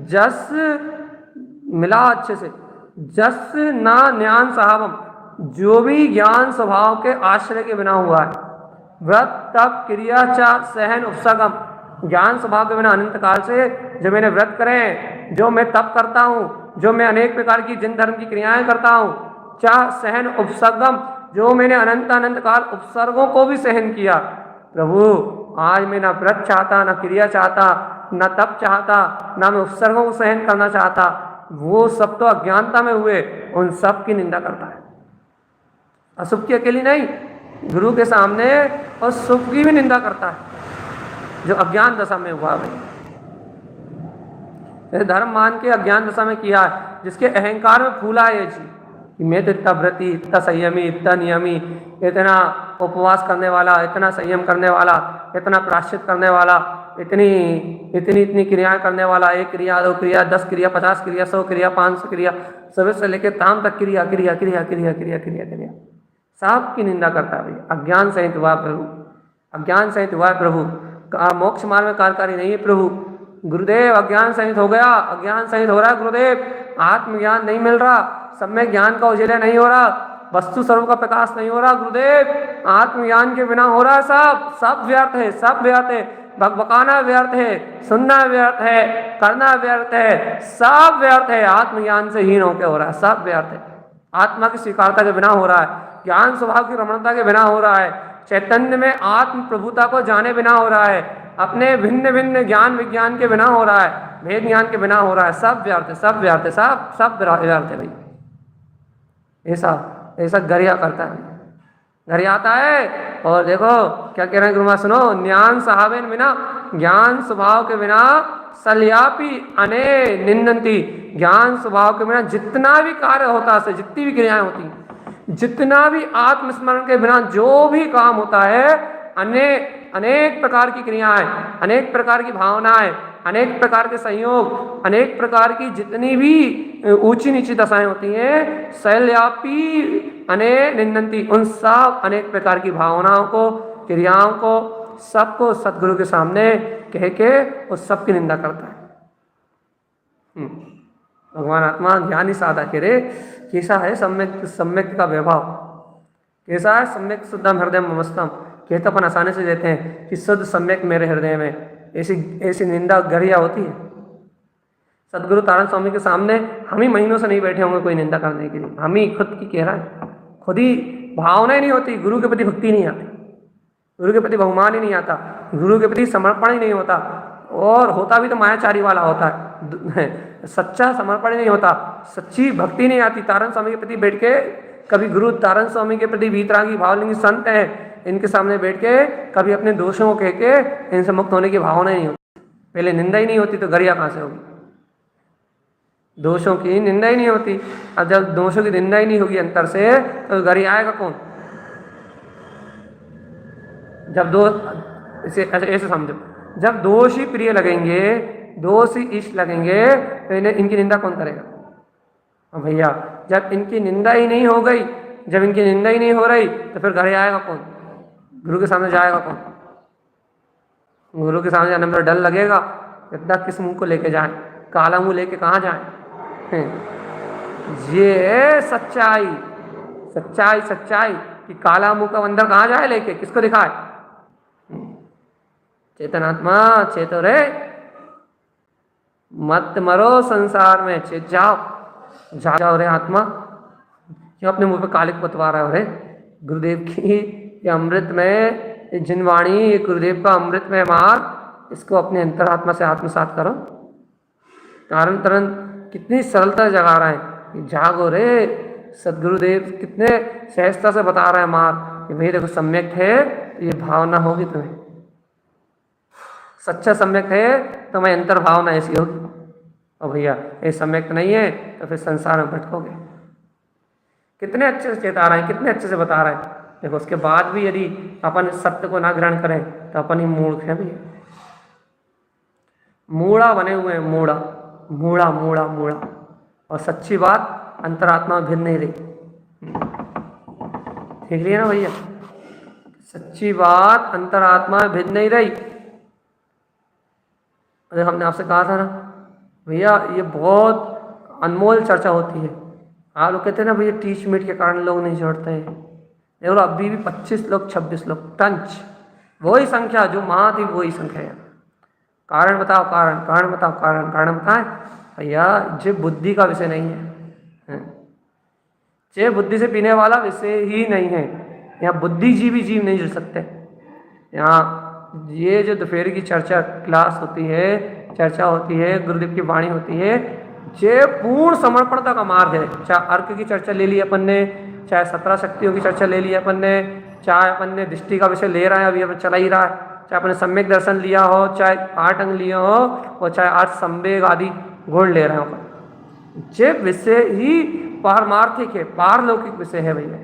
जस मिला अच्छे से, जस ना ज्ञान साहबम, जो भी ज्ञान स्वभाव के आश्रय के बिना हुआ है, व्रत तप क्रिया चा सहन उपसगम, ज्ञान स्वभाव के बिना अनंत काल से जो मैंने व्रत करे, जो मैं तप करता हूँ, जो मैं अनेक प्रकार की जिन धर्म की क्रियाएं करता हूँ, चाह सहन उपसर्गम, जो मैंने अनंत अनंत काल उपसर्गों को भी सहन किया। प्रभु आज मैं ना व्रत चाहता, ना क्रिया चाहता, ना तप चाहता, ना मैं उपसर्गों को सहन करना चाहता, वो सब तो अज्ञानता में हुए, उन सब की निंदा करता है। अशुभ की अकेली नहीं, गुरु के सामने और शुभ की भी निंदा करता है, जो अज्ञान दशा में हुआ है। धर्म मान के अज्ञान दशा में किया है, जिसके अहंकार में फूला है ये चीज कि मैं तो इतना व्रती, इतना संयमी, इतना नियमी, इतना उपवास करने वाला, इतना संयम करने वाला, इतना प्रायश्चित करने वाला, इतनी क्रियाएं करने वाला, 1 क्रिया 2 क्रिया 10 क्रिया 50 क्रिया 100 क्रिया 500 क्रिया, सुबह से लेकर शाम तक क्रिया क्रिया क्रिया क्रिया क्रिया क्रिया क्रिया, सब की निंदा करता है भाई। अज्ञान सहित हुआ प्रभु, अज्ञान सहित हुआ प्रभु, मोक्ष मार्ग में कार्यकारी नहीं है प्रभु। गुरुदेव अज्ञान सहित हो गया, अज्ञान सहित हो रहा है गुरुदेव, आत्मज्ञान नहीं मिल रहा, सब में ज्ञान का उजाला नहीं हो रहा, वस्तु स्वरूप का प्रकाश नहीं हो रहा गुरुदेव, आत्मज्ञान के बिना हो रहा है सब व्यर्थ है, सब व्यर्थ है, बकबकाना व्यर्थ है, सुनना व्यर्थ है, करना व्यर्थ है, सब व्यर्थ है, आत्मज्ञान से हीन होकर हो रहा है, सब व्यर्थ है। आत्मा की स्वीकारता के बिना हो रहा है, ज्ञान स्वभाव की रमणता के बिना हो रहा है, चैतन्य में आत्म प्रभुता को जाने बिना हो रहा है, अपने भिन्न भिन्न ज्ञान विज्ञान के बिना हो रहा है, भेद ज्ञान के बिना हो रहा है, सब व्यर्थ है, सब व्यर्थ है, सब व्यर्थ है भाई। ऐसा गरिया करता है, गरियाता है। और देखो क्या कह रहे हैं गुरुमा, सुनो, ज्ञान साहबेन बिना, ज्ञान स्वभाव के बिना सल्यापी अने निंदंती, ज्ञान स्वभाव के बिना जितना भी कार्य होता है, जितनी भी क्रियाएं होती हैं, जितना भी आत्मस्मरण के बिना जो भी काम होता है, अनेक प्रकार की क्रियाएं, अनेक प्रकार की भावनाएं, अनेक प्रकार के संयोग, अनेक प्रकार की जितनी भी ऊंची नीची दशाएं होती हैं, शैल्यापी अने निंदंती, उन सब अनेक प्रकार की भावनाओं को, क्रियाओं को, सबको सदगुरु के सामने कह के उस सब की निंदा करता है। भगवान आत्मा ज्ञानी साधा के रे कैसा है सम्यक का वैभव, कैसा है सम्यक शुद्धम हृदय ममस्तम, कहते अपन आसानी से देते हैं कि शुद्ध सम्यक मेरे हृदय में, ऐसी निंदा गरिया होती है। सदगुरु तारण स्वामी के सामने हम ही महीनों से नहीं बैठे होंगे कोई निंदा करने के लिए, हम ही खुद की कह रहा है, खुद ही भावना ही नहीं होती, गुरु के प्रति भक्ति नहीं आती, गुरु के प्रति बहुमान ही नहीं आता, गुरु के प्रति समर्पण ही नहीं होता, और होता भी तो मायाचारी वाला होता है, सच्चा समर्पण ही नहीं होता, सच्ची भक्ति नहीं आती। तारण स्वामी के प्रति बैठ के कभी गुरु तारण स्वामी के प्रति वीतरागी भावलिंगी संत हैं, इनके सामने बैठ के कभी अपने दोषों को कह के इनसे मुक्त होने की भावना ही नहीं होती। पहले निंदा ही नहीं होती तो गरिया कहाँ से होगी? दोषों की निंदा ही नहीं होती, अब जब दोषों की निंदा ही नहीं होगी अंतर से तो गरिया आएगा कौन? जब ऐसे समझो, जब दोष ही प्रिय लगेंगे, दोष ही इष्ट लगेंगे तो इनकी निंदा कौन करेगा? भैया जब इनकी निंदा ही नहीं हो गई जब इनकी निंदा ही नहीं हो रही तो फिर घर आएगा कौन, गुरु के सामने जाएगा कौन? गुरु के सामने जाने में तो डर लगेगा, इतना किस मुंह को लेके जाए, काला मुंह लेके कहाँ जाए? ये है सच्चाई, सच्चाई सच्चाई कि काला मुंह का बंदर कहाँ जाए लेके, किसको दिखाए? चेतनात्मा चेतो रे, मत मरो संसार में, चेत जाओ, जाओ रे आत्मा। क्यों अपने मुंह पे कालिक पतवा रहे हो रे? गुरुदेव की ये अमृत में जिनवाणी, ये गुरुदेव का अमृत में मार्ग, इसको अपने अंतरात्मा से आत्मसात करो। कारण तरन कितनी सरलता जगा रहे हैं, जागो रे। सदगुरुदेव कितने सहजता से बता रहे हैं मार्ग, भाई देखो सम्यक है ये भावना होगी तुम्हें, सच्चा सम्यक है तो मैं अंतर भावना ऐसी होगी, और भैया ये सम्यक नहीं है तो फिर संसार में भटकोगे। कितने अच्छे से चेता रहे हैं, कितने अच्छे से बता रहे हैं। देखो उसके बाद भी यदि अपन सत्य को ना ग्रहण करें तो अपन ही मूर्ख हैं भैया, मूढ़ा बने हुए हैं, मूढ़ा मूढ़ा मूढ़ा मूढ़ा। और सच्ची बात अंतरात्मा भिन्न नहीं रही, देख लिया ना भैया, सच्ची बात अंतरात्मा भिन्न नहीं रही। अरे हमने आपसे कहा था ना भैया, ये बहुत अनमोल चर्चा होती है। आप लोग कहते हैं ना भैया 30 मिनट के कारण लोग नहीं जोड़ते हैं, देखो अभी भी 25 लोग 26 लोग टंच, वही संख्या जो महा थी वही संख्या है। कारण बताओ, कारण कारण बताओ, कारण कारण बताएं भैया। ये बुद्धि का विषय नहीं है, ये बुद्धि से पीने वाला विषय ही नहीं है। यहाँ बुद्धिजीवी जीव नहीं जुड़ सकते। यहाँ ये जो दोपहर की चर्चा क्लास होती है, चर्चा होती है, गुरुदेव की वाणी होती है, ये पूर्ण समर्पणता का मार्ग है। चाहे अर्क की चर्चा ले ली अपन ने, चाहे 17 शक्तियों की चर्चा ले ली अपन ने, चाहे अपन ने दृष्टि का विषय ले रहे हैं अभी अपन चला ही रहा है, चाहे अपन ने सम्यक दर्शन लिया हो, चाहे 8 अंग लिया हो, और चाहे 8 संवेग आदि गुण ले रहे हो अपन, ये विषय ही पारमार्थिक है, पारलौकिक विषय है भैया।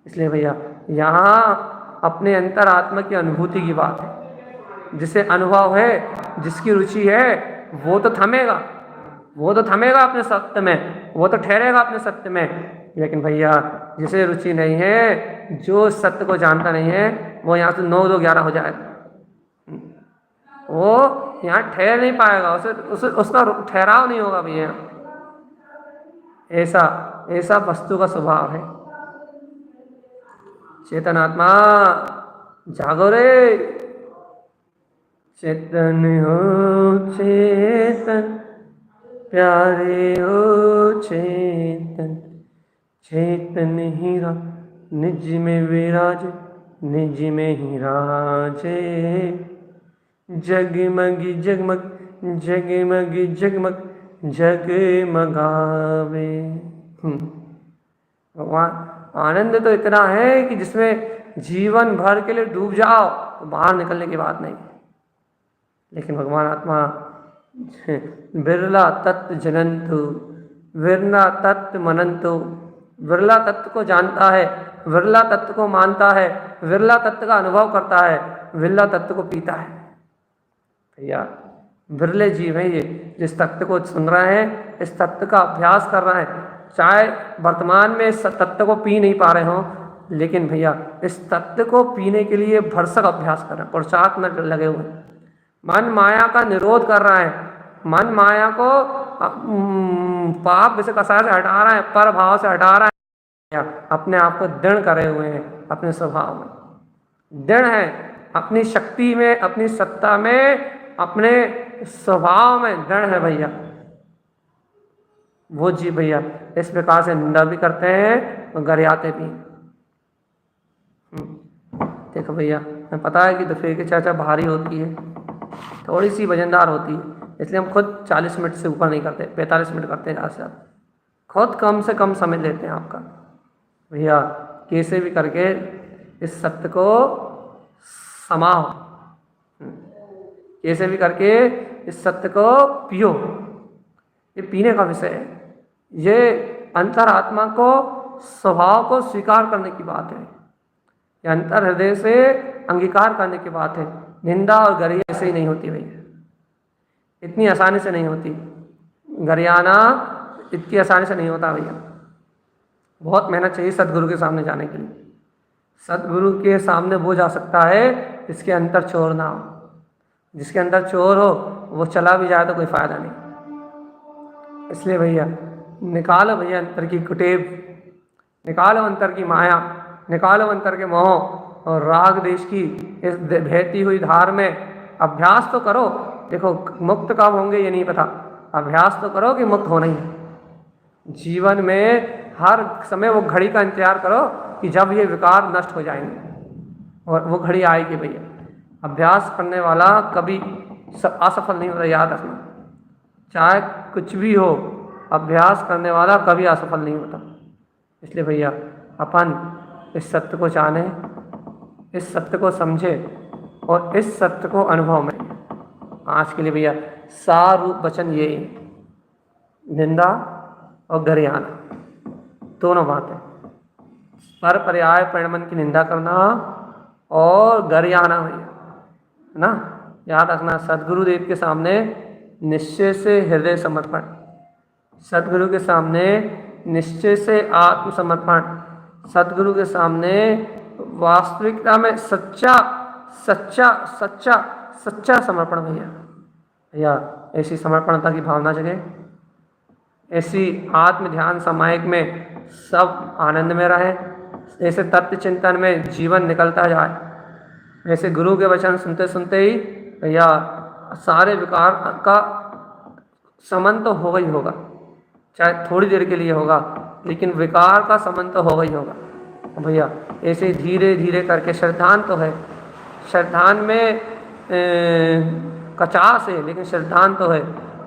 इसलिए भैया यहाँ अपने अंतर आत्मा की अनुभूति की बात है। जिसे अनुभव है, जिसकी रुचि है, वो तो थमेगा, वो तो थमेगा अपने सत्य में, वो तो ठहरेगा अपने सत्य में। लेकिन भैया जिसे रुचि नहीं है, जो सत्य को जानता नहीं है, वो यहाँ से 9 2 11 हो जाएगा, वो यहाँ ठहर नहीं पाएगा, उसका ठहराव नहीं होगा भैया। ऐसा ऐसा वस्तु का स्वभाव है। चेतनात्मा जागो रे, चेतन हो चेतन, प्यारे हो चेतन, चेतन हीरा निज में विराज, निज में ही राजे, जगमगी जगमग जगमगी जगमग जगमगावे। भगवान आनंद तो इतना है कि जिसमें जीवन भर के लिए डूब जाओ तो बाहर निकलने की बात नहीं। लेकिन भगवान आत्मा बिरला तत्व जनंतु, विरला तत्व मनंतु, विरला तत्व को जानता है, विरला तत्व को मानता है, विरला तत्व का अनुभव करता है, विरला तत्व को पीता है। भैया विरले जीव है ये, जिस तत्व को सुन रहे हैं, इस तत्व का अभ्यास कर रहे हैं। चाहे वर्तमान में इस तत्व को पी नहीं पा रहे हो, लेकिन भैया इस तत्व को पीने के लिए भरसक अभ्यास कर रहे हैं, पुरुषार्थ में लगे हुए। मन माया का निरोध कर रहा है, मन माया को पाप विषय कसाय से हटा रहा है, पर भाव से हटा रहा है, अपने आप को दृढ़ करे हुए हैं, अपने स्वभाव में दृढ़ है, अपनी शक्ति में, अपनी सत्ता में, अपने स्वभाव में दृढ़ है भैया। वो जी भैया इस प्रकार से निंदा भी करते हैं और गरियाते भी। देखो भैया हमें पता है कि दोपहर की चर्चा भारी होती है, थोड़ी सी वजनदार होती है, इसलिए हम खुद 40 मिनट से ऊपर नहीं करते, 45 मिनट करते हैं ज़्यादा से ज़्यादा। खुद कम से कम समय लेते हैं आपका। भैया कैसे भी करके इस सत्य को समाओ, कैसे भी करके इस सत्य को पियो। ये पीने का विषय है, ये अंतरात्मा को, स्वभाव को स्वीकार करने की बात है, ये अंतर हृदय से अंगीकार करने की बात है। निंदा और गरिया ऐसे ही नहीं होती भैया, इतनी आसानी से नहीं होती। गरियाना इतनी आसानी से नहीं होता भैया। बहुत मेहनत चाहिए सदगुरु के सामने जाने के लिए। सदगुरु के सामने वो जा सकता है जिसके अंदर चोर ना हो। जिसके अंदर चोर हो वो चला भी जाए तो कोई फ़ायदा नहीं। इसलिए भैया निकालो भैया अंतर की कुटेव, निकालो अंतर की माया, निकालो अंतर के मोह, और राग देश की इस बहती हुई धार में अभ्यास तो करो। देखो मुक्त कब होंगे ये नहीं पता, अभ्यास तो करो कि मुक्त होना ही है। जीवन में हर समय वो घड़ी का इंतजार करो कि जब ये विकार नष्ट हो जाएंगे, और वो घड़ी आएगी भैया। अभ्यास करने वाला कभी असफल नहीं होता, याद रखना। चाहे कुछ भी हो, अभ्यास करने वाला कभी असफल नहीं होता। इसलिए भैया अपन इस सत्य को जाने, इस सत्य को समझे और इस सत्य को अनुभव में। आज के लिए भैया सार रूप वचन ये निंदा और गरियाना दोनों बातें। पर पर्याय परिणमन की निंदा करना और गरियाना भैया, है ना, याद रखना। सदगुरुदेव के सामने निश्चय से हृदय समर्पण, सदगुरु के सामने निश्चय से आत्मसमर्पण, सदगुरु के सामने वास्तविकता में सच्चा सच्चा सच्चा सच्चा समर्पण भैया। ऐसी समर्पणता की भावना जगे, ऐसी आत्म ध्यान समायक में सब आनंद में रहे, ऐसे तत्व चिंतन में जीवन निकलता जाए। ऐसे गुरु के वचन सुनते सुनते ही भैया सारे विकार का समन तो होगा ही होगा, चाहे थोड़ी देर के लिए होगा, लेकिन विकार का समन तो होगा ही होगा भैया। ऐसे धीरे धीरे करके श्रद्धान तो है, श्रद्धान में कचास है, लेकिन श्रद्धान तो है।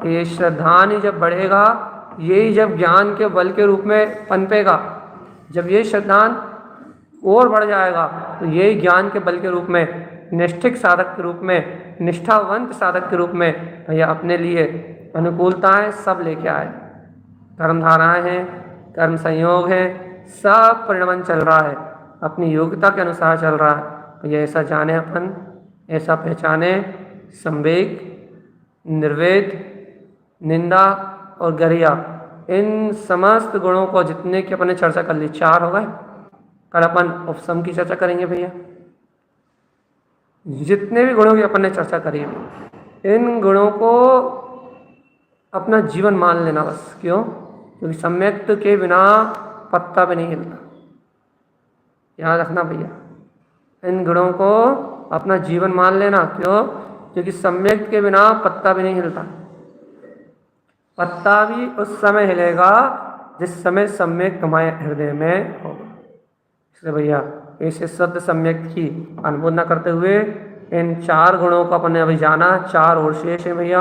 ये श्रद्धान ही जब बढ़ेगा, यही जब ज्ञान के बल के रूप में पनपेगा। जब ये श्रद्धान और बढ़ जाएगा तो यही ज्ञान के बल के रूप में, निष्ठिक साधक के रूप में, निष्ठावंत साधक के रूप में भैया अपने लिए अनुकूलताएं सब लेके आए। कर्मधाराएं हैं, कर्म संयोग है, सब परिणमन चल रहा है, अपनी योग्यता के अनुसार चल रहा है भैया। ऐसा जाने अपन, ऐसा पहचाने। संवेग, निर्वेद, निंदा और गरिया, इन समस्त गुणों को जितने की अपने चर्चा कर ली, 4 हो गए। कल अपन उपसम की चर्चा करेंगे भैया। जितने भी गुणों की अपन ने चर्चा करी, इन गुणों को अपना जीवन मान लेना बस। क्यों? क्योंकि सम्यक्त के बिना पत्ता भी नहीं हिलता। याद रखना भैया, इन गुणों को अपना जीवन मान लेना। क्यों? क्योंकि सम्यक्त के बिना पत्ता भी नहीं हिलता। पत्ता भी उस समय हिलेगा जिस समय सम्यक हमारे हृदय में होगा। इसलिए भैया ऐसे शुद्ध सम्यक की अनुमोदना करते हुए इन 4 गुणों को अपन ने अभी जाना, 4 और शेष है भैया।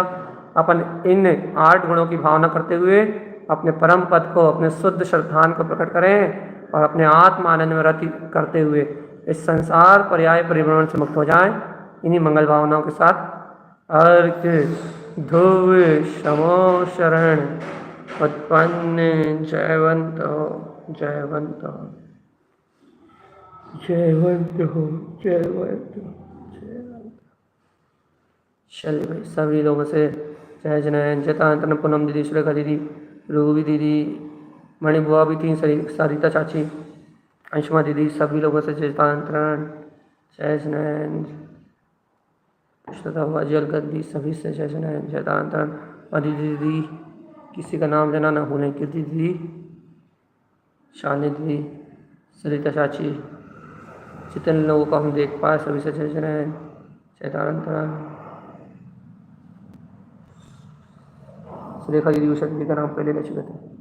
अपन इन 8 गुणों की भावना करते हुए अपने परम पद को, अपने शुद्ध श्रद्धान को प्रकट करें और अपने आत्म आनंद में रति करते हुए इस संसार पर्याय परिभ्रमण से मुक्त हो जाएं। इन्हीं मंगल भावनाओं के साथ अर्घ ध्रुव शमो शरण उत्पन्न जयवंत हो, जयवंत हो, जयवंत हो, जयवंत हो, जयवंत। चलिए भाई सभी लोगों से जय जनयन, जयतांतन, पूनम दीदी, सुरेखा दीदी, रूबी दीदी, मणि बुआ भी थी, सरिता चाची, अंशुमा दीदी, सभी लोगों से जयतांतरण, जय जनयन, श्रद्धा हुआ जल गद्दी, सभी से जय जनयन, जयतांतरण। अदिति दीदी, किसी का नाम लेना ना भूलें, कीर्ति दीदी, शालिनी दीदी, सरिता चाची, जितने लोगों को हम देख पाए सभी से जय जनयन, जयतांतरण। सुरेखा दीदी, उषा दीदी का नाम पहले ले चुके थे।